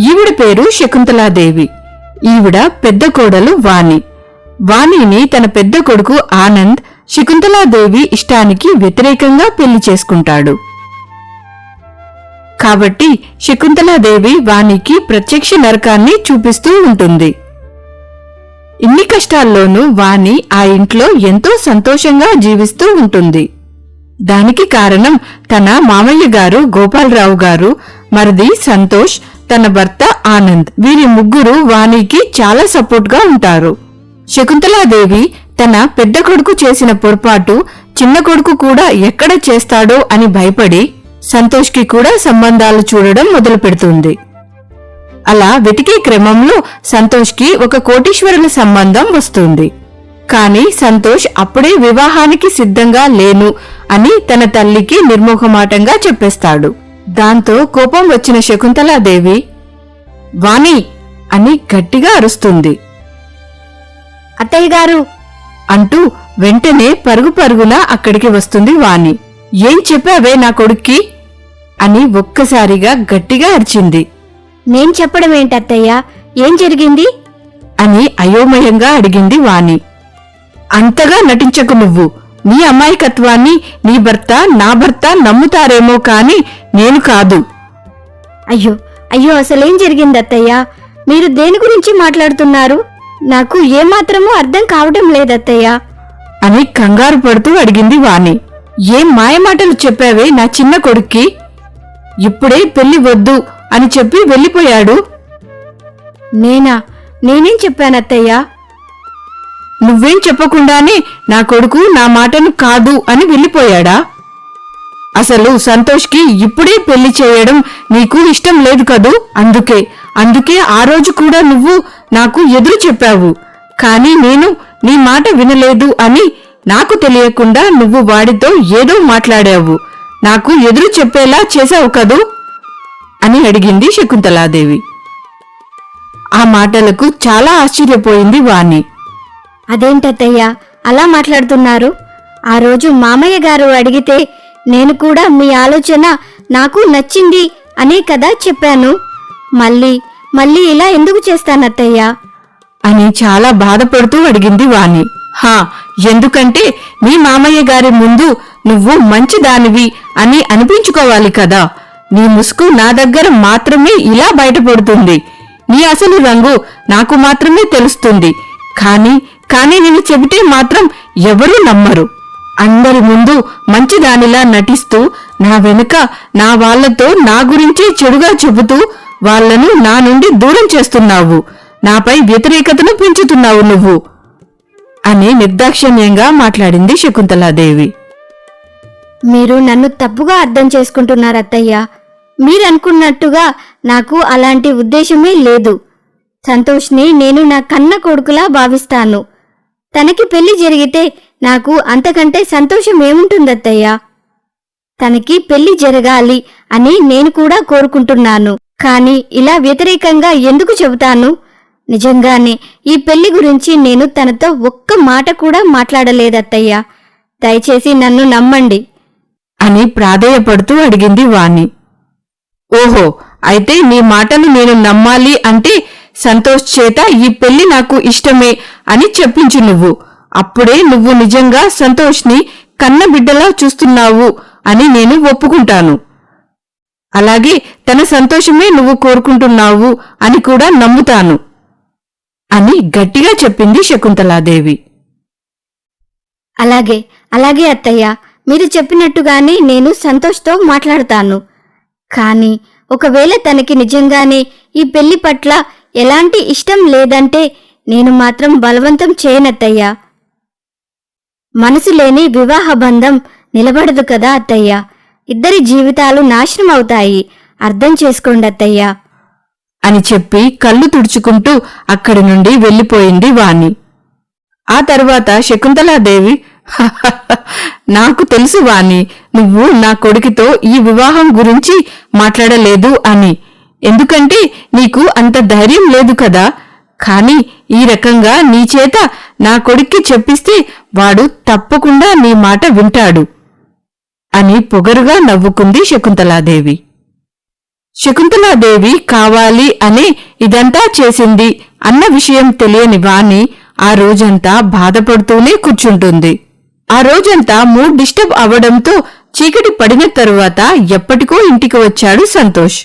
ఈవిడ పేరు శకుంతలాదేవి. ఈవిడ పెద్ద కోడలు వాణి. వాణిని తన పెద్ద కొడుకు ఆనంద్ శకుంతలాదేవి ఇష్టానికి వ్యతిరేకంగా పెళ్లి చేసుకుంటాడు. కాబట్టి శకుంతలాదేవి వాణికి ప్రత్యక్ష నరకాన్ని చూపిస్తూ ఉంటుంది. ఇన్ని కష్టాల్లోనూ వాణి ఆ ఇంట్లో ఎంతో సంతోషంగా జీవిస్తూ ఉంటుంది. దానికి కారణం తన మామయ్య గారు గోపాలరావు గారు, మరిది సంతోష్, తన భర్త ఆనంద్. వీరి ముగ్గురు వాణికి చాలా సపోర్ట్ గా ఉంటారు. శకుంతలాదేవి తన పెద్ద కొడుకు చేసిన పొరపాటు చిన్న కొడుకు కూడా ఎక్కడ చేస్తాడో అని భయపడి సంతోష్ కి కూడా సంబంధాలు చూడడం మొదలు పెడుతుంది. అలా వెతికే క్రమంలో సంతోష్ కి ఒక కోటీశ్వరుల సంబంధం వస్తుంది. కాని సంతోష్ అప్పుడే వివాహానికి సిద్ధంగా లేను అని తన తల్లికి నిర్మోహమాటంగా చెప్పేస్తాడు. దాంతో కోపం వచ్చిన శకుంతలాదేవి వాణి అని గట్టిగా అరుస్తుంది. అత్తయ్య గారు అంటూ వెంటనే పరుగు పరుగున అక్కడికి వస్తుంది వాణి. ఏం చెప్పావే నా కొడుక్కి అని ఒక్కసారిగా గట్టిగా అరిచింది. నేను చెప్పడం ఏంటత్తయ్యా, ఏం జరిగింది అని అయోమయంగా అడిగింది వాణి. అంతగా నటించకు నువ్వు. నీ అమాయకత్వాన్ని నీ భర్త నా భర్త నమ్ముతారేమో కాని నేను కాదు. అయ్యో అయ్యో అసలేం జరిగింది అత్తయ్యా? మీరు దేని గురించి మాట్లాడుతున్నారు? నాకు ఏమాత్రమూ అర్థం కావడం లేదత్తయ్యా అని కంగారు పడుతూ అడిగింది వాణి. ఏం మాయమాటలు చెప్పావే నా చిన్న కొడుక్కి? ఇప్పుడే పెళ్లి వద్దు అని చెప్పి వెళ్ళిపోయాడు. నేనేం చెప్పానత్తయ్యా? నువ్వేం చెప్పకుండానే నా కొడుకు నా మాటను కాదు అని వెళ్ళిపోయాడా? అసలు సంతోష్కి ఇప్పుడే పెళ్లి చేయడం నీకు ఇష్టం లేదు కదూ? అందుకే ఆ రోజు కూడా నువ్వు నాకు ఎదురు చెప్పావు. కాని నేను నీ మాట వినలేదు అని నాకు తెలియకుండా నువ్వు వాడితో ఏదో మాట్లాడావు. నాకు ఎదురు చెప్పేలా చేశావు కదూ అని అడిగింది శకుంతలాదేవి. ఆ మాటలకు చాలా ఆశ్చర్యపోయింది వాణి. అదేంటత్తయ్యా అలా మాట్లాడుతున్నారు? ఆ రోజు మామయ్య గారు అడిగితే నేను కూడా మీ ఆలోచన నాకు నచ్చింది అనే కదా చెప్పాను. మళ్ళీ ఇలా ఎందుకు చేస్తానత్తయ్యా అని చాలా బాధపడుతూ అడిగింది వాణి. ఎందుకంటే మీ మామయ్య గారి ముందు నువ్వు మంచిదానివి అని అనిపించుకోవాలి కదా. నీ ముసుగు నా దగ్గర మాత్రమే ఇలా బయటపడుతుంది. నీ అసలు రంగు నాకు మాత్రమే తెలుస్తుంది. కానీ నేను చెబితే మాత్రం ఎవరూ నమ్మరు. అందరి ముందు మంచిదానిలా నటిస్తూ నా వెనుక నా వాళ్లతో నా గురించే చెడుగా చెబుతూ వాళ్లను నా నుండి దూరం చేస్తున్నావు. నాపై వ్యతిరేకతను పెంచుతున్నావు నువ్వు అని నిర్దాక్షిణ్యంగా మాట్లాడింది శకుంతలాదేవి. మీరు నన్ను తప్పుగా అర్థం చేసుకుంటున్నారత్తయ్యా. మీరనుకున్నట్టుగా నాకు అలాంటి ఉద్దేశమే లేదు. సంతోష్ని నేను నా కన్న కొడుకులా భావిస్తాను. తనకి పెళ్లి జరిగితే నాకు అంతకంటే సంతోషం ఏముంటుందత్తయ్యా? తనకి పెళ్లి జరగాలి అని నేను కూడా కోరుకుంటున్నాను. కాని ఇలా వ్యతిరేకంగా ఎందుకు చెబుతాను? నిజంగానే ఈ పెళ్లి గురించి నేను తనతో ఒక్క మాట కూడా మాట్లాడలేదత్తయ్యా. దయచేసి నన్ను నమ్మండి అని ప్రాధేయపడుతూ అడిగింది వాణి. ఓహో, అయితే నీ మాటలు నేను నమ్మాలి అంటే సంతోష్ చేత ఈ పెళ్లి నాకు ఇష్టమే అని చెప్పించు నువ్వు. అప్పుడే నువ్వు నిజంగా సంతోష్ని కన్నబిడ్డలా చూస్తున్నావు అని నేను ఒప్పుకుంటాను. అలాగే తన సంతోషమే నువ్వు కోరుకుంటున్నావు అని కూడా నమ్ముతాను అని గట్టిగా చెప్పింది శకుంతలాదేవి. అలాగే అత్తయ్య, మీరు చెప్పినట్టుగానే నేను సంతోష్తో మాట్లాడతాను. కాని ఒకవేళ తనకి నిజంగానే ఈ పెళ్లి పట్ల ఎలాంటి ఇష్టం లేదంటే నేను మాత్రం బలవంతం చేయనత్తయ్యా. మనసు లేని వివాహ బంధం నిలబడదు కదా అత్తయ్య. ఇద్దరి జీవితాలు నాశనం అవుతాయి. అర్థం చేసుకోండి అత్తయ్యా అని చెప్పి కళ్ళు తుడుచుకుంటూ అక్కడి నుండి వెళ్లిపోయింది వాణి. ఆ తర్వాత శకుంతలాదేవి, నాకు తెలుసు వాణి, నువ్వు నా కొడుకుతో ఈ వివాహం గురించి మాట్లాడలేదు అని. ఎందుకంటే నీకు అంత ధైర్యం లేదు కదా. కాని ఈ రకంగా నీ చేత నా కొడుక్కి చెప్పిస్తే వాడు తప్పకుండా నీ మాట వింటాడు అని పొగరుగా నవ్వుకుంది శకుంతలాదేవి. శకుంతలాదేవి కావాలి అని ఇదంతా చేసింది అన్న విషయం తెలియని వాణి ఆ రోజంతా బాధపడుతూనే కూర్చుంటుంది. ఆ రోజంతా మూడ్ డిస్టర్బ్ అవడంతో చీకటి పడిన తరువాత ఎప్పటికో ఇంటికి వచ్చాడు సంతోష్.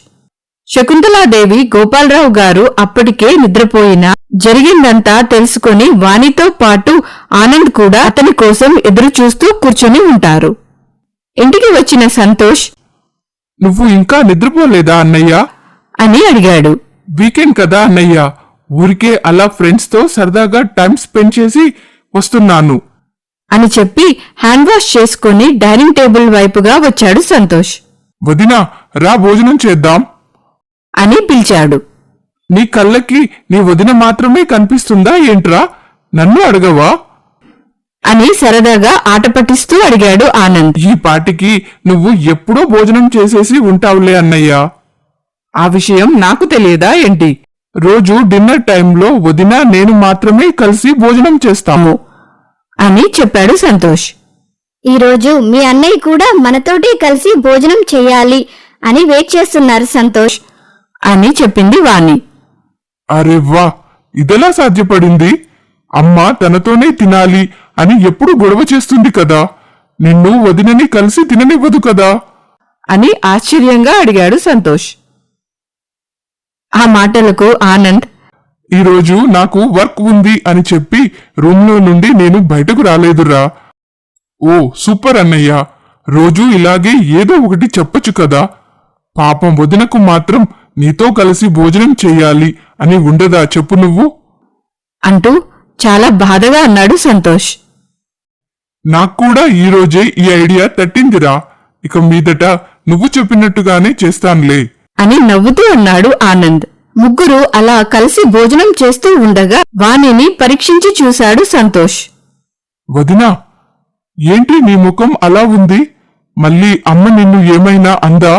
శకుంతలాదేవి గోపాలరావు గారు అప్పటికే నిద్రపోయినా జరిగిందంతా తెలుసుకుని వానితో పాటు ఆనంద్ కూడా అతని కోసం ఎదురుచూస్తూ కూర్చుని ఉంటారు. ఇంటికి వచ్చిన సంతోష్ నువ్వు ఇంకా నిద్రపోలేదా అన్నయ్యా అని అడిగాడు. వీకెండ్ కదా అన్నయ్య, ఊరికే అలా ఫ్రెండ్స్ తో సరదాగా టైం స్పెండ్ చేసి వస్తున్నాను అని చెప్పి హ్యాండ్ వాష్ చేసుకుని డైనింగ్ టేబుల్ వైపుగా వచ్చాడు సంతోష్. వదినా, రా భోజనం చేద్దాం అని పిలిచాడు. నీ కళ్ళకి నీ వదిన మాత్రమే కనిపిస్తుందా ఏంట్రా? నన్ను అడగవా అని సరదాగా ఆట పట్టిస్తూ అడిగాడు ఆనంద్. ఈ పాటికి నువ్వు ఎప్పుడో భోజనం చేసేసి ఉంటావులే అన్నయ్యా. ఆ విషయం నాకు తెలియదా ఏంటి? రోజు డిన్నర్ టైంలో వదిన నేను మాత్రమే కలిసి భోజనం చేస్తాము అని చెప్పాడు సంతోష్. ఈరోజు మీ అన్నయ్య కూడా మనతోటి కలిసి భోజనం చెయ్యాలి అని వెయిట్ చేస్తున్నారు సంతోష్ అని చెప్పింది వాణి. అరే వా, ఇదెలా సాధ్యపడింది? అమ్మ తనతోనే తినాలి అని ఎప్పుడు గొడవ చేస్తుంది కదా, నిన్ను వదినని కలిసి తిననివ్వదు కదా అని ఆశ్చర్యంగా అడిగాడు సంతోష్. ఆ మాటలకు ఆనంద్ ఈరోజు నాకు వర్క్ ఉంది అని చెప్పి రూమ్లో నుండి నేను బయటకు రాలేదురా. ఓ సూపర్ అన్నయ్య, రోజూ ఇలాగే ఏదో ఒకటి చెప్పొచ్చు కదా. పాపం వదినకు మాత్రం నీతో కలిసి భోజనం చెయ్యాలి అని ఉండదా చెప్పు నువ్వు అంటూ చాలా బాధగా అన్నాడు సంతోష్. నాక్కూడా ఈరోజే ఈ ఐడియా తట్టిందిరా. ఇక మీదట నువ్వు చెప్పినట్టుగానే చేస్తానులే అని నవ్వుతూ అన్నాడు ఆనంద్. ముగ్గురు అలా కలిసి భోజనం చేస్తూ ఉండగా వాణిని పరీక్షించి చూశాడు సంతోష్. వదినా, ఏంటి నీ ముఖం అలా ఉంది? మళ్ళీ అమ్మ నిన్ను ఏమైనా అందా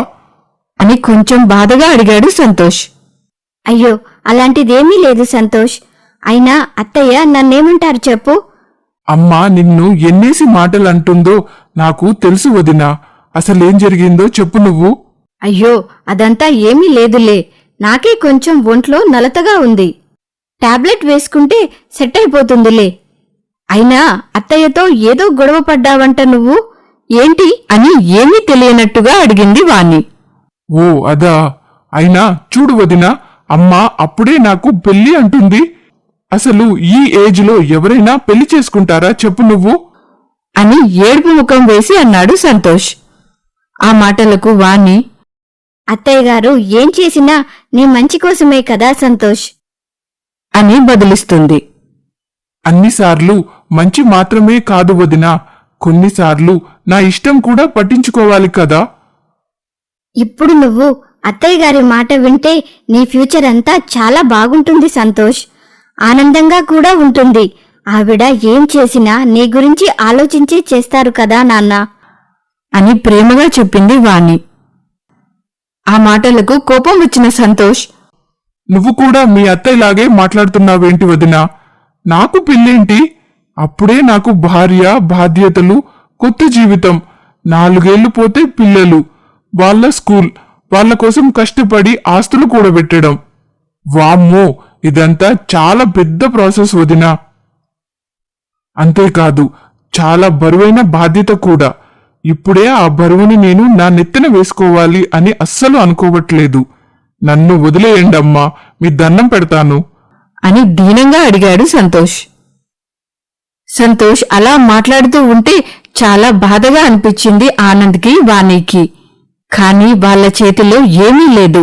అని కొంచెం బాధగా అడిగాడు సంతోష్. అయ్యో, అలాంటిదేమీ లేదు సంతోష్. అయినా అత్తయ్య నన్నేమంటారు చెప్పు? అమ్మ నిన్ను ఎన్నేసి మాటలంటుందో నాకు తెలుసు వదినా. అసలేం జరిగిందో చెప్పు నువ్వు. అయ్యో, అదంతా ఏమీ లేదులే. నాకే కొంచెం ఒంట్లో నలతగా ఉంది. టాబ్లెట్ వేసుకుంటే సెట్ అయిపోతుందిలే. అయినా అత్తయ్యతో ఏదో గొడవ పడ్డావంట నువ్వు. ఏంటి అని ఏమీ తెలియనట్టుగా అడిగింది వాణి. ఓ అదా. అయినా చూడు వదినా, అమ్మ అప్పుడే నాకు పెళ్లి అంటుంది. అసలు ఈ ఏజ్ లో ఎవరైనా పెళ్లి చేసుకుంటారా చెప్పు నువ్వు అని ఏడుపు ముఖం వేసి అన్నాడు సంతోష్. ఆ మాటలకు వాణి అత్తయ్య గారు ఏం చేసినా నీ మంచి కోసమే కదా సంతోష్ అని బదులిస్తుంది. అన్నిసార్లు మంచి మాత్రమే కాదు వదినా, కొన్నిసార్లు నా ఇష్టం కూడా పట్టించుకోవాలి కదా. ఇప్పుడు నువ్వు అత్తయ్య గారి మాట వింటే నీ ఫ్యూచర్ అంతా చాలా బాగుంటుంది సంతోష్. ఆనందంగా కూడా ఉంటుంది. ఆవిడ ఏం చేసినా నీ గురించి ఆలోచించి చేస్తారు కదా నాన్న అని ప్రేమగా చెప్పింది వాణి. ఆ మాటలకు కోపం వచ్చిన సంతోష్ నువ్వు కూడా మీ అత్తయ్యలాగే మాట్లాడుతున్నావేంటి వదినా? నాకు పెళ్ళేంటి? అప్పుడే నాకు భార్య, బాధ్యతలు, కొత్త జీవితం. 4 ఏళ్లు పోతే పిల్లలు, వాళ్ళ స్కూల్, వాళ్ళ కోసం కష్టపడి ఆస్తులు కూడబెట్టడం. వామ్మో, ఇదంతా చాలా పెద్ద ప్రాసెస్ వదినా. అంతేకాదు చాలా బరువైన బాధ్యత కూడా. ఇప్పుడే ఆ బరువుని నేను నా నెత్తిన వేసుకోవాలి అని అస్సలు అనుకోవట్లేదు. నన్ను వదిలేయండమ్మా, మీ దండం పెడతాను అని దీనంగా అడిగాడు సంతోష్. సంతోష్ అలా మాట్లాడుతూ ఉంటే చాలా బాధగా అనిపించింది ఆనంద్కి, వాణికి. కాని వాళ్ల చేతిలో ఏమీ లేదు.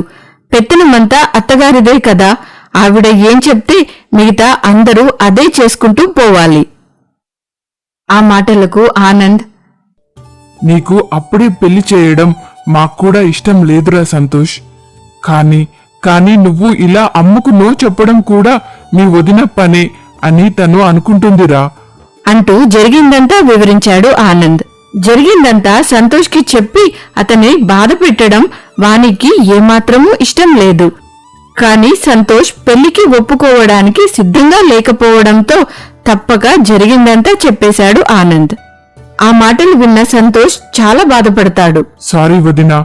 పెత్తనమంతా అత్తగారిదే కదా. ఆవిడ ఏం చెప్తే మిగతా అందరూ అదే చేసుకుంటూ పోవాలి. ఆ మాటలకు ఆనంద్ నీకు అప్పుడే పెళ్లి చేయడం మాక్కూడా ఇష్టం లేదురా సంతోష్. కానీ నువ్వు ఇలా అమ్మకు నో చెప్పడం కూడా మీ వదిన పనే అని తను అనుకుంటుందిరా అంటూ జరిగిందంతా వివరించాడు ఆనంద్. జరిగిందంతా సంతోష్కి చెప్పి అతన్ని బాధ పెట్టడం వానికి ఏమాత్రమూ ఇష్టం లేదు. కాని సంతోష్ పెళ్లికి ఒప్పుకోవడానికి సిద్ధంగా లేకపోవడంతో తప్పక జరిగిందంతా చెప్పేశాడు ఆనంద్. ఆ మాటలు విన్న సంతోష్ చాలా బాధపడతాడు. సారీ వదినా,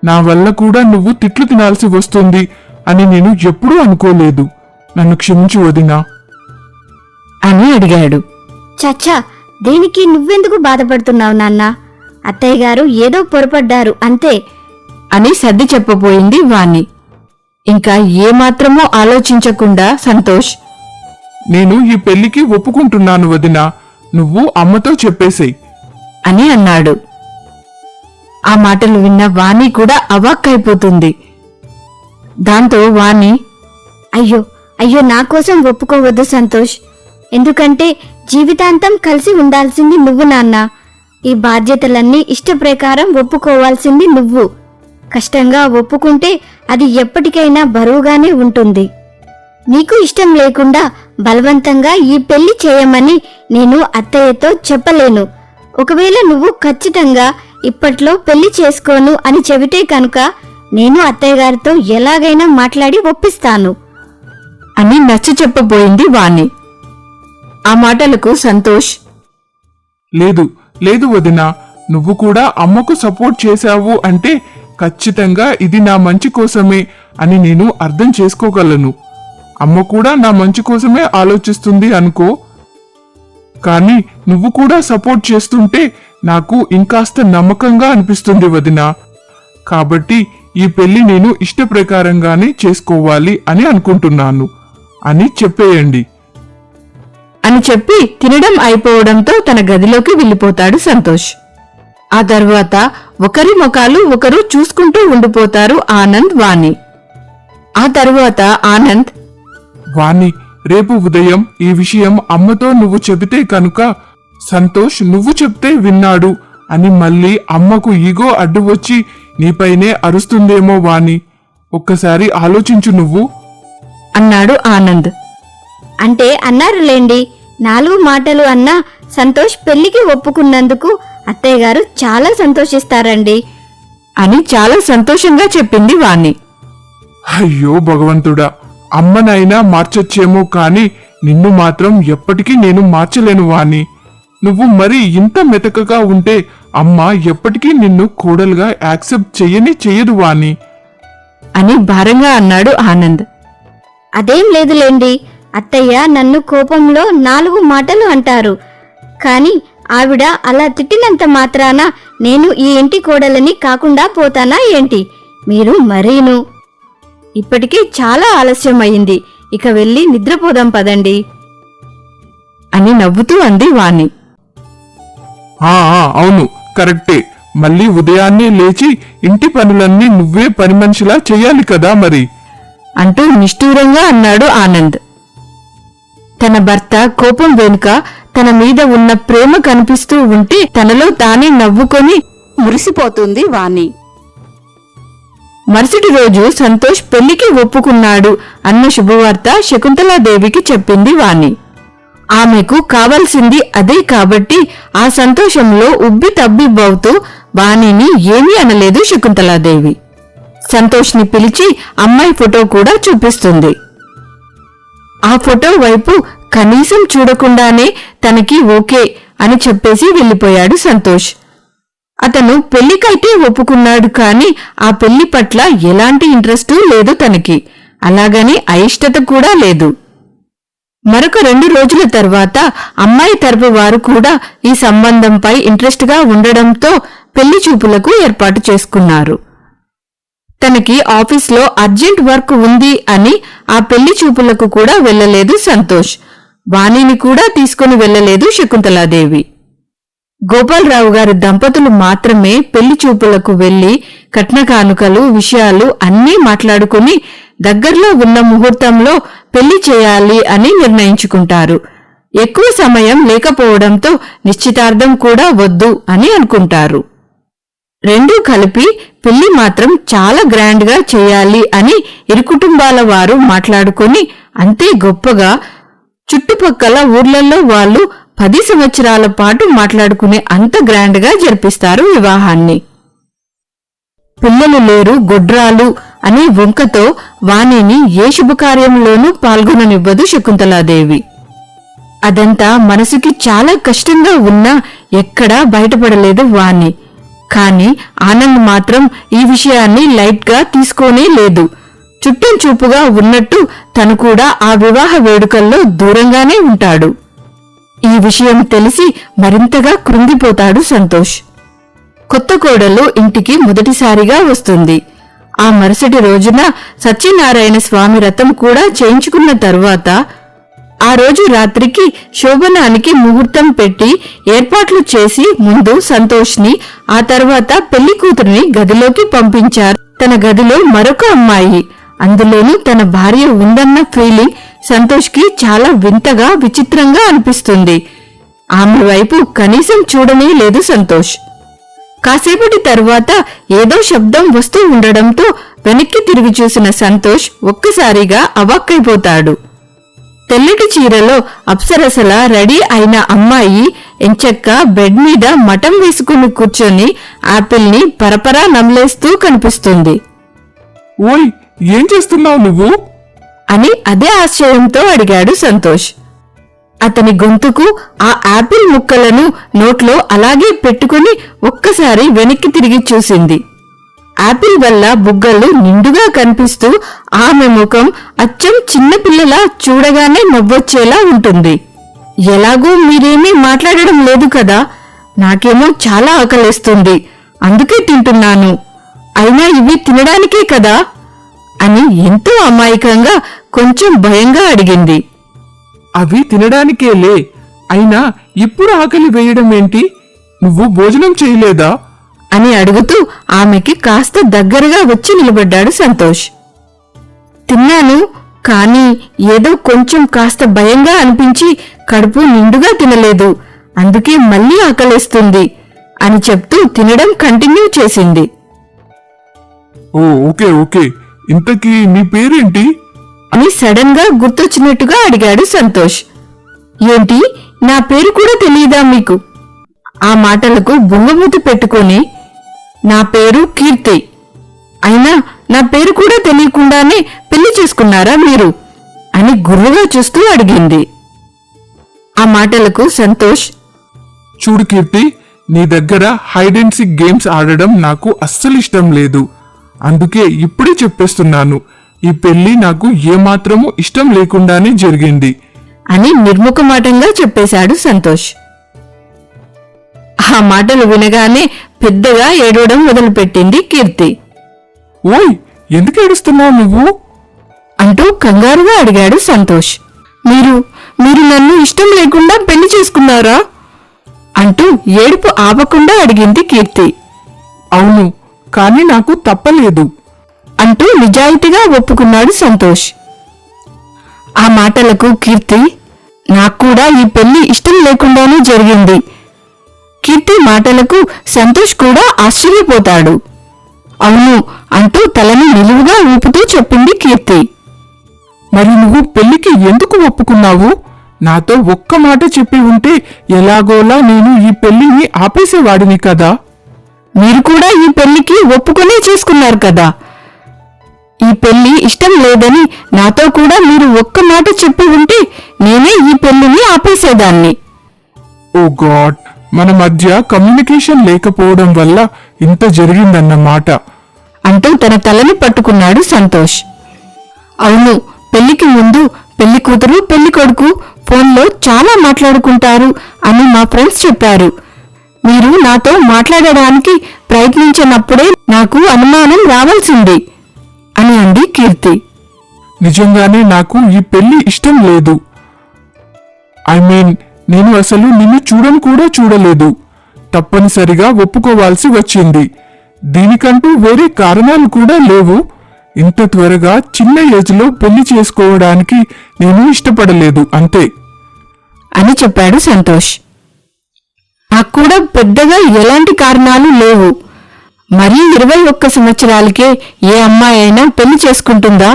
నా వల్ల కూడా నువ్వు తిట్లు తినాల్సి వస్తుంది అని నేను ఎప్పుడూ అనుకోలేదు. నన్ను క్షమించు వదినా. అని అడిగాడు. చచ్చా, దేనికి నువ్వెందుకు బాధపడుతున్నావు నాన్న? అత్తయ్య గారు ఏదో పొరపడ్డారు అంతే అని సర్ది చెప్పబోయింది వాణి. ఇంకా ఏమాత్రమూ ఆలోచించకుండా సంతోష్ నేను ఈ పెళ్లికి ఒప్పుకుంటున్నాను వదినా, నువ్వు అమ్మతో చెప్పేసేయ్ అని అన్నాడు. ఆ మాటలు విన్న వాణి కూడా అవాక్కైపోతుంది. దాంతో వాణి, అయ్యో అయ్యో, నా కోసం ఒప్పుకోవద్దు సంతోష్. ఎందుకంటే జీవితాంతం కలిసి ఉండాల్సింది నువ్వు నాన్న. ఈ బాధ్యతలన్నీ ఇష్టప్రకారం ఒప్పుకోవాల్సింది నువ్వు. కష్టంగా ఒప్పుకుంటే అది ఎప్పటికైనా బరువుగానే ఉంటుంది. నీకు ఇష్టం లేకుండా బలవంతంగా ఈ పెళ్లి చేయమని నేను అత్తయ్యతో చెప్పలేను. ఒకవేళ నువ్వు ఖచ్చితంగా ఇప్పట్లో పెళ్లి చేసుకోను అని చెబితే కనుక నేను అత్తయ్య గారితో ఎలాగైనా మాట్లాడి ఒప్పిస్తాను అని నచ్చ చెప్పబోయింది వాణి. ఆ మాటలకు సంతోష్, లేదు లేదు వదినా, నువ్వు కూడా అమ్మకు సపోర్ట్ చేశావు అంటే ఖచ్చితంగా ఇది నా మంచి కోసమే అని నేను అర్థం చేసుకోగలను. అమ్మ కూడా నా మంచి కోసమే ఆలోచిస్తుంది అనుకో. కానీ నువ్వు కూడా సపోర్ట్ చేస్తుంటే నాకు ఇంకాస్త నమ్మకంగా అనిపిస్తుంది వదినా. కాబట్టి ఈ పెళ్లి నేను ఇష్టప్రకారంగానే చేసుకోవాలి అని అనుకుంటున్నాను అని చెప్పేయండి అని చెప్పి తినడం అయిపోవడంతో తన గదిలోకి వెళ్ళిపోతాడు సంతోష్. ఆ తర్వాత ఒకరి ముఖాలు ఒకరు చూసుకుంటూ ఉండిపోతారు ఆనంద్, వాణి. ఆ తరువాత ఆనంద్, వాణి, రేపు ఉదయం ఈ విషయం అమ్మతో నువ్వు చెబితే కనుక సంతోష్ నువ్వు చెప్తే విన్నాడు అని మళ్ళీ అమ్మకు ఈగో అడ్డు వచ్చి నీపైనే అరుస్తుందేమో వాణి. ఒక్కసారి ఆలోచించు నువ్వు అన్నాడు ఆనంద్. అంటే అన్నారులేండి, 4 మాటలు అన్నా సంతోష్ పెళ్లికి ఒప్పుకున్నందుకు అత్తయ్య గారు చాలా సంతోషిస్తారండి అని చాలా సంతోషంగా చెప్పింది వాణి. అయ్యో భగవంతుడా, అమ్మనైనా మార్చొచ్చేమో కాని నిన్ను మాత్రం ఎప్పటికీ నేను మార్చలేను వాణి. నువ్వు మరి ఇంత మెతకగా ఉంటే అమ్మ ఎప్పటికీ నిన్ను కోడలుగా యాక్సెప్ట్ చెయ్యదు వాణి అని భారంగా అన్నాడు ఆనంద్. అదేం లేదులేండి, అత్తయ్య నన్ను కోపంలో 4 మాటలు అంటారు. కాని ఆవిడ అలా తిట్టినంత మాత్రాన నేను ఈ ఇంటి కోడలని కాకుండా పోతానా ఏంటి? మీరు మరీను. ఇప్పటికీ చాలా ఆలస్యం అయింది, ఇక వెళ్ళి నిద్రపోదాం పదండి అని నవ్వుతూ అంది వాణి. అవును కరెక్టే. మళ్ళీ ఉదయాన్నే లేచి ఇంటి పనులన్నీ నువ్వే పని మనిషిలా చెయ్యాలి కదా మరి అంటూ నిష్ఠూరంగా అన్నాడు ఆనంద్. తన భర్త కోపం వెనుక తన మీద ఉన్న ప్రేమ కనిపిస్తూ ఉంటే తనలో తానే నవ్వుకొని మురిసిపోతుంది వాణి. మరుసటి రోజు సంతోష్ పెళ్లికి ఒప్పుకున్నాడు అన్న శుభవార్త శకుంతలాదేవికి చెప్పింది వాణి. ఆమెకు కావాల్సింది అదే కాబట్టి ఆ సంతోషంలో ఉబ్బి తబ్బిబ్బవుతూ వాణిని ఏమీ అనలేదు శకుంతలాదేవి. సంతోష్ని పిలిచి అమ్మాయి ఫోటో కూడా చూపిస్తుంది. ఆ ఫోటో వైపు కనీసం చూడకుండానే తనకి ఓకే అని చెప్పేసి వెళ్ళిపోయాడు సంతోష్. అతను పెళ్లికైతే ఒప్పుకున్నాడు కాని ఆ పెళ్లి పట్ల ఎలాంటి ఇంట్రెస్టు లేదు తనకి, అలాగని అయిష్టత కూడా లేదు. మరొక 2 రోజుల తర్వాత అమ్మాయి తరపు వారు కూడా ఈ సంబంధంపై ఇంట్రెస్ట్ గా ఉండడంతో పెళ్లి చూపులకు ఏర్పాటు చేసుకున్నారు. తనకి ఆఫీస్లో అర్జెంట్ వర్క్ ఉంది అని ఆ పెళ్లి చూపులకు కూడా వెళ్లలేదు సంతోష్. వాణిని కూడా తీసుకుని వెళ్లలేదు శకుంతలాదేవి. గోపాలరావు గారి దంపతులు మాత్రమే పెళ్లి చూపులకు వెళ్లి కట్న కానుకలు విషయాలు అన్నీ మాట్లాడుకుని దగ్గర్లో ఉన్న ముహూర్తంలో పెళ్లి చేయాలి అని నిర్ణయించుకుంటారు. ఎక్కువ సమయం లేకపోవడంతో నిశ్చితార్థం కూడా వద్దు అని అనుకుంటారు. రెండూ కలిపి పెళ్లి మాత్రం చాలా గ్రాండ్ గా చేయాలి అని ఇరు కుటుంబాల వారు మాట్లాడుకుని అంతే గొప్పగా చుట్టుపక్కల ఊర్లలో వాళ్ళు 10 సంవత్సరాల పాటు మాట్లాడుకునే అంత గ్రాండ్ గా జరిపిస్తారు వివాహాన్ని. పిల్లలు లేరు గొడ్రాలు అనే వంకతో వాణిని ఏ శుభకార్యంలోనూ పాల్గొననివ్వదు శకుంతలాదేవి. అదంతా మనసుకి చాలా కష్టంగా ఉన్నా ఎక్కడా బయటపడలేదు వాణి. కాని ఆనంద్ మాత్రం ఈ విషయాన్ని లైట్గా తీసుకోనే లేదు. చుట్టం చూపుగా ఉన్నట్టు తను కూడా ఆ వివాహ వేడుకల్లో దూరంగానే ఉంటాడు. ఈ విషయం తెలిసి మరింతగా కృంగిపోతాడు సంతోష్. కొత్త కోడలు ఇంటికి మొదటిసారిగా వస్తుంది. ఆ మరుసటి రోజున సత్యనారాయణ స్వామి వ్రతం కూడా చేయించుకున్న తరువాత ఆ రోజు రాత్రికి శోభనానికి ముహూర్తం పెట్టి ఏర్పాట్లు చేసి ముందు సంతోష్ని, ఆ తర్వాత పెళ్లి కూతురిని గదిలోకి పంపించారు. తన గదిలో మరొక అమ్మాయి, అందులోనూ తన భార్య ఉందన్న ఫీలింగ్ సంతోష్కి చాలా వింతగా విచిత్రంగా అనిపిస్తుంది. ఆమె వైపు కనీసం చూడనే లేదు సంతోష్. కాసేపటి తరువాత ఏదో శబ్దం వస్తూ ఉండడంతో వెనక్కి తిరిగి చూసిన సంతోష్ ఒక్కసారిగా అవాక్కైపోతాడు. తెల్లటి చీరలో అప్సరసలా రెడీ అయిన అమ్మాయి ఎంచక్క బెడ్ మీద మఠం వేసుకుని కూర్చొని ఆపిల్ని పరపరా నమలేస్తూ కనిపిస్తుంది. ఓయ్, ఏం చేస్తున్నావు నువ్వు? అని అదే ఆశ్చర్యంతో అడిగాడు సంతోష్. అతని గొంతుకు ఆ ఆపిల్ ముక్కలను నోట్లో అలాగే పెట్టుకుని ఒక్కసారి వెనక్కి తిరిగి చూసింది. ఆపిల్ వల్ల బుగ్గలు నిండుగా కనిపిస్తూ ఆమె ముఖం అచ్చం చిన్నపిల్లలా చూడగానే నవ్వొచ్చేలా ఉంటుంది. ఎలాగూ మీరేమీ మాట్లాడడం లేదు కదా, నాకేమో చాలా ఆకలేస్తుంది, అందుకే తింటున్నాను. అయినా ఇవి తినడానికే కదా అని ఎంతో అమాయకంగా కొంచెం భయంగా అడిగింది. అవి తినడానికేలే, అయినా ఇప్పుడు ఆకలి వేయడం ఏంటి? నువ్వు భోజనం చేయలేదా అని అడుగుతూ ఆమెకి కాస్త దగ్గరగా వచ్చి నిలబడ్డాడు సంతోష్. తిన్నాను, కానీ ఏదో కొంచెం కాస్త భయంగా అనిపించి కడుపు నిండుగా తినలేదు, అందుకే మళ్ళీ ఆకలేస్తుంది అని చెప్తూ తినడం కంటిన్యూ చేసింది. ఓ ఓకే ఓకే, ఇంతకీ నీ పేరేంటి? అని సడన్ గా గుర్తొచ్చినట్టుగా అడిగాడు సంతోష్. ఏంటి, నా పేరు కూడా తెలియదా మీకు? ఆ మాటలకు బొంగమూతి పెట్టుకుని, నా పేరు కీర్తి, అయినా నా పేరు కూడా తెలియకుండానే పెళ్లి చేసుకున్నారా మీరు అని గుర్రుగా చూస్తూ అడిగింది. ఆ మాటలకు సంతోష్, చూడు కీర్తి, నీ దగ్గర హైడ్ అండ్ సీక్ గేమ్స్ ఆడడం నాకు అస్సలు ఇష్టం లేదు. అందుకే ఇప్పుడే చెప్పేస్తున్నాను, ఈ పెళ్లి నాకు ఏమాత్రమూ ఇష్టం లేకుండానే జరిగింది అని నిర్ముఖమాటంగా చెప్పేశాడు సంతోష్. ఆ మాటలు వినగానే పెద్దగా ఏడవడం మొదలుపెట్టింది కీర్తి. ఓయ్, ఎందుకు ఏడుస్తున్నావు నువ్వు అంటూ కంగారుగా అడిగాడు సంతోష్. మీరు మీరు నన్ను ఇష్టం లేకుండా పెళ్లి చేసుకున్నారా అంటూ ఏడుపు ఆపకుండా అడిగింది కీర్తి. అవును, కానీ నాకు తప్పలేదు అంటూ నిజాయితీగా ఒప్పుకున్నాడు సంతోష్. ఆ మాటలకు కీర్తి, నాక్కూడా ఈ పెళ్లి ఇష్టం లేకుండానే జరిగింది. కీర్తి మాటలకు సంతోష్ కూడా ఆశ్చర్యపోతాడు. అవును అంటూ తలని నిలువుగా ఊపుతూ చెప్పింది కీర్తి. మరి నువ్వు పెళ్లికి ఎందుకు ఒప్పుకున్నావు? నాతో ఒక్క మాట చెప్పి ఉంటే ఎలాగోలా నేను ఈ పెళ్లిని ఆపేసేవాడిని కదా. మీరు కూడా ఈ పెళ్లికి ఒప్పుకునే చేసుకున్నారు కదా. ఈ పెళ్లి ఇష్టం లేదని నాతో కూడా మీరు ఒక్క మాట చెప్పి ఉంటే నేనే ఈ పెళ్లిని ఆపేసేదాన్ని. ఓ గాడ్, మన మధ్య కమ్యూనికేషన్ లేకపోవడం వల్ల ఇంత జరిగిందన్నమాట అంటూ తన తలని పట్టుకున్నాడు సంతోష్. అవును, పెళ్లికి ముందు పెళ్లి కూతురు పెళ్లి కొడుకు ఫోన్లో చాలా మాట్లాడుకుంటారు అని మా ఫ్రెండ్స్ చెప్పారు. మీరు నాతో మాట్లాడడానికి ప్రయత్నించినప్పుడే నాకు అనుమానం రావాల్సింది అని అంది కీర్తి. నిజంగానే నాకు ఈ పెళ్లి ఇష్టం లేదు. నేను అసలు నిన్ను చూడను కూడా చూడలేదు. తప్పనిసరిగా ఒప్పుకోవాల్సి వచ్చింది. దీనికంటూ వేరే కారణాలు కూడా లేవు. ఇంత త్వరగా చిన్న ఏజ్లో పెళ్లి చేసుకోవడానికి నేను ఇష్టపడలేదు, అంతే అని చెప్పాడు సంతోష్. నాకు కూడా పెద్దగా ఎలాంటి కారణాలు లేవు. మరీ 21 సంవత్సరాలకే ఏ అమ్మాయి అయినా పెళ్లి చేసుకుంటుందా?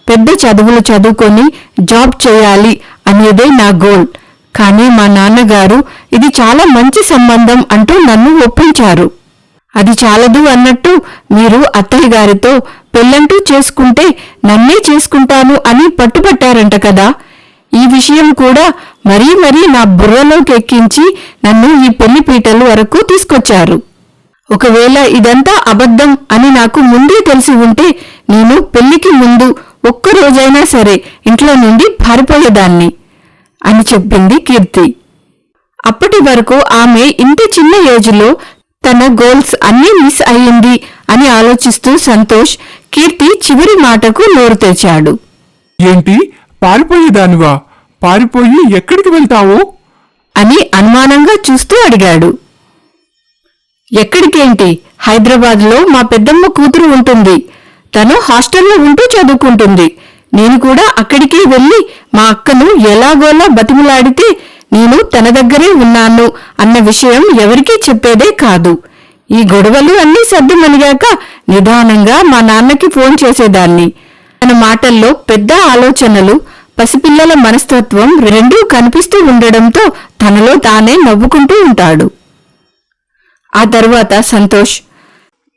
పెద్ద చదువులు చదువుకొని జాబ్ చేయాలి అనేదే నా గోల్. కానీ మా నాన్నగారు ఇది చాలా మంచి సంబంధం అంటూ నన్ను ఒప్పించారు. అది చాలదు అన్నట్టు మీరు అత్తయ్య గారితో పెళ్ళంటూ చేసుకుంటే నన్నే చేసుకుంటాను అని పట్టుపట్టారంట కదా. ఈ విషయం కూడా మరీ నా బుర్రలోకి ఎక్కించి నన్ను ఈ పెళ్లి పీటల వరకు తీసుకొచ్చారు ఒకవేళ ఇదంతా అబద్ధం అని నాకు ముందే తెలిసి ఉంటే నేను పెళ్లికి ముందు ఒక్కరోజైనా సరే ఇంట్లో నుండి పారిపోయేదాన్ని అని చెప్పింది కీర్తి. అప్పటి వరకు ఆమె ఇంత చిన్న ఏజ్లో తన గోల్స్ అన్నీ మిస్ అయ్యింది అని ఆలోచిస్తూ సంతోష్ కీర్తి చివరి మాటకు నోరు తెరిచాడు. ఏంటి, పారిపోయేదానివా? పారిపోయి ఎక్కడికి వెళ్తావు అని అనుమానంగా చూస్తూ అడిగాడు. ఎక్కడికేంటి, హైదరాబాద్లో మా పెద్దమ్మ కూతురు ఉంటుంది. తను హాస్టల్లో ఉంటూ చదువుకుంటుంది. నేను కూడా అక్కడికి వెళ్లి మా అక్కను ఎలాగోలా బతిమలాడితే నేను తన దగ్గరే ఉన్నాను అన్న విషయం ఎవరికీ చెప్పేదే కాదు. ఈ గొడవలు అన్నీ సర్దుమణిగాక నిదానంగా మా నాన్నకి ఫోన్ చేసేదాన్ని. తన మాటల్లో పెద్ద ఆలోచనలు, పసిపిల్లల మనస్తత్వం రెండూ కనిపిస్తూ ఉండడంతో తనలో తానే నవ్వుకుంటూ ఉంటాడు. ఆ తర్వాత సంతోష్,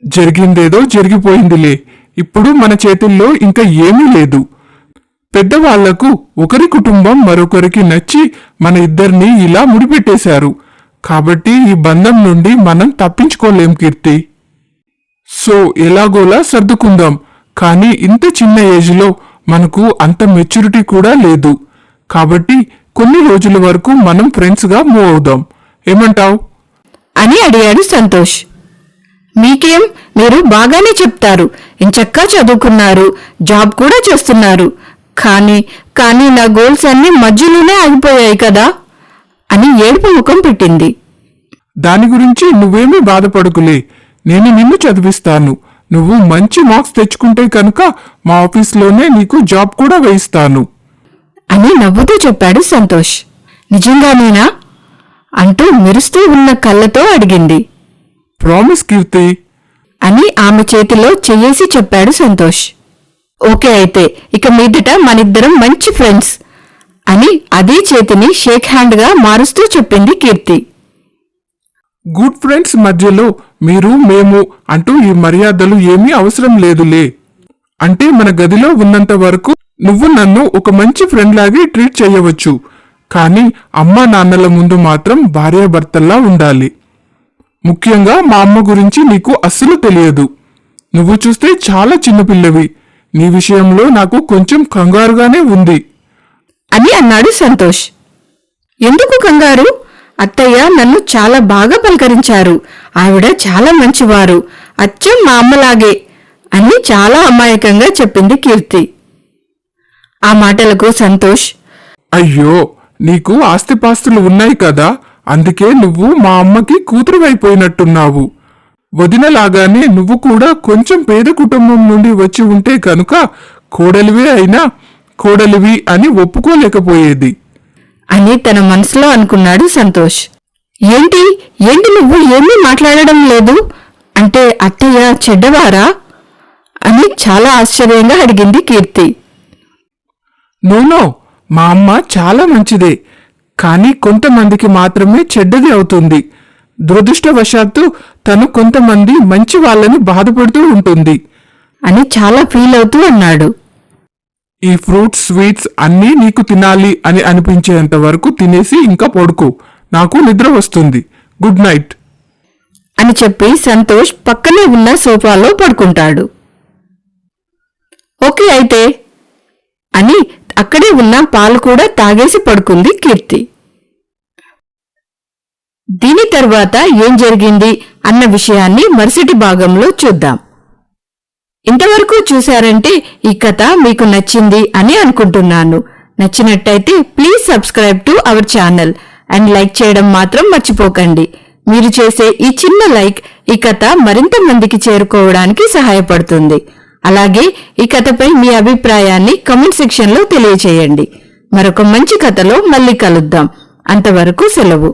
జరిగిందేదో జరిగిపోయిందిలే. ఇప్పుడు మన చేతుల్లో ఇంకా ఏమీ లేదు. పెద్దవాళ్లకు ఒకరి కుటుంబం మరొకరికి నచ్చి మన ఇద్దరినీ ఇలా ముడిపెట్టేశారు. కాబట్టి ఈ బంధం నుండి మనం తప్పించుకోలేం కీర్తి. సో ఎలాగోలా సర్దుకుందాం. కానీ ఇంత చిన్న ఏజ్లో మనకు అంత మెచ్యూరిటీ కూడా లేదు. కాబట్టి కొన్ని రోజుల వరకు మనం ఫ్రెండ్స్గా మూవ్ అవుదాం. ఏమంటావ్ అని అడిగాడు సంతోష్. మీకేం, మీరు బాగానే చెప్తారు. ఇంచక్కా చదువుకున్నారు, జాబ్ కూడా చేస్తున్నారు. కానీ నా గోల్స్ అన్నీ మధ్యలోనే ఆగిపోయాయి కదా అని ఏడుపు ముఖం పెట్టింది. దాని గురించి నువ్వేమీ బాధపడుకులే. నేను నిన్ను చదివిస్తాను. నువ్వు మంచి మార్క్స్ తెచ్చుకుంటే కనుక మా ఆఫీస్లోనే నీకు జాబ్ కూడా వేయిస్తాను అని నవ్వుతూ చెప్పాడు సంతోష్. నిజంగానేనా అంటూ మెరుస్తూ ఉన్న కళ్ళతో అడిగింది. ప్రామిస్ కీర్తి అని ఆమె చేతిలో చెయ్యేసి చెప్పాడు సంతోష్. ఓకే, అయితే ఇక మీదట మనిద్దరం మంచి ఫ్రెండ్స్ అని అదే చేతిని షేక్ హ్యాండ్గా మారుస్తూ చెప్పింది కీర్తి. గుడ్ ఫ్రెండ్స్ మధ్యలో మీరు మేము అంటూ ఈ మర్యాదలు ఏమీ అవసరం లేదులే. అంటే మన గదిలో ఉన్నంత వరకు నువ్వు నన్ను ఒక మంచి ఫ్రెండ్ లాగే ట్రీట్ చేయవచ్చు. కానీ అమ్మా నాన్నల ముందు మాత్రం భార్యాభర్తల్లా ఉండాలి. ముఖ్యంగా మా అమ్మ గురించి నీకు అస్సలు తెలియదు. నువ్వు చూస్తే చాలా చిన్నపిల్లవి. నీ విషయంలో నాకు కొంచెం కంగారుగానే ఉంది అని అన్నాడు సంతోష్. ఎందుకు కంగారు? అత్తయ్య నన్ను చాలా బాగా పలకరించారు. ఆవిడ చాలా మంచివారు, అచ్చం మా అమ్మలాగే అని చాలా అమాయకంగా చెప్పింది కీర్తి. ఆ మాటలకు సంతోష్, అయ్యో, నీకు ఆస్తిపాస్తులు ఉన్నాయి కదా, అందుకే నువ్వు మా అమ్మకి కూతురువైపోయినట్టున్నావు. వదినలాగానే నువ్వు కూడా కొంచెం పేద కుటుంబం నుండి వచ్చి ఉంటే కనుక కోడలివే అయినా కోడలివి అని ఒప్పుకోలేకపోయేది అని తన మనసులో అనుకున్నాడు సంతోష్. ఏంటి నువ్వు ఏమీ మాట్లాడడం లేదు? అంటే అత్తయ్య చెడ్డవారా అని చాలా ఆశ్చర్యంగా అడిగింది కీర్తి. నో, మా అమ్మ చాలా మంచిదే. కానీ కొంతమందికి మాత్రమే చెడ్డది అవుతుంది. దురదృష్టవశాత్తు తను కొంతమంది మంచి వాళ్ళని బాధపడుతూ ఉంటుంది అని చాలా ఫీల్ అవుతూ అన్నాడు. ఈ ఫ్రూట్స్ స్వీట్స్ అన్నీ నీకు తినాలి అని అనిపించేంత వరకు తినేసి ఇంకా పడుకో. నాకు నిద్ర వస్తుంది. గుడ్ నైట్ అని చెప్పి సంతోష్ పక్కనే ఉన్న సోఫాలో పడుకుంటాడు. ఓకే అయితే అని అక్కడే ఉన్న పాలు కూడా తాగేసి పడుకుంది కీర్తి. దీని తర్వాత ఏం జరిగింది అన్న విషయాన్ని మరుసటి భాగంలో చూద్దాం. ఇంతవరకు చూశారంటే ఈ కథ మీకు నచ్చింది అని అనుకుంటున్నాను. నచ్చినట్టయితే please subscribe to our channel and like చేయడం మాత్రం మర్చిపోకండి. మీరు చేసే ఈ చిన్న లైక్ ఈ కథ మరింత మందికి చేరుకోవడానికి సహాయపడుతుంది. అలాగే ఈ కథపై మీ అభిప్రాయాన్ని కామెంట్ సెక్షన్లో తెలియచేయండి. మరొక మంచి కథలో మళ్ళీ కలుద్దాం. అంతవరకు సెలవు.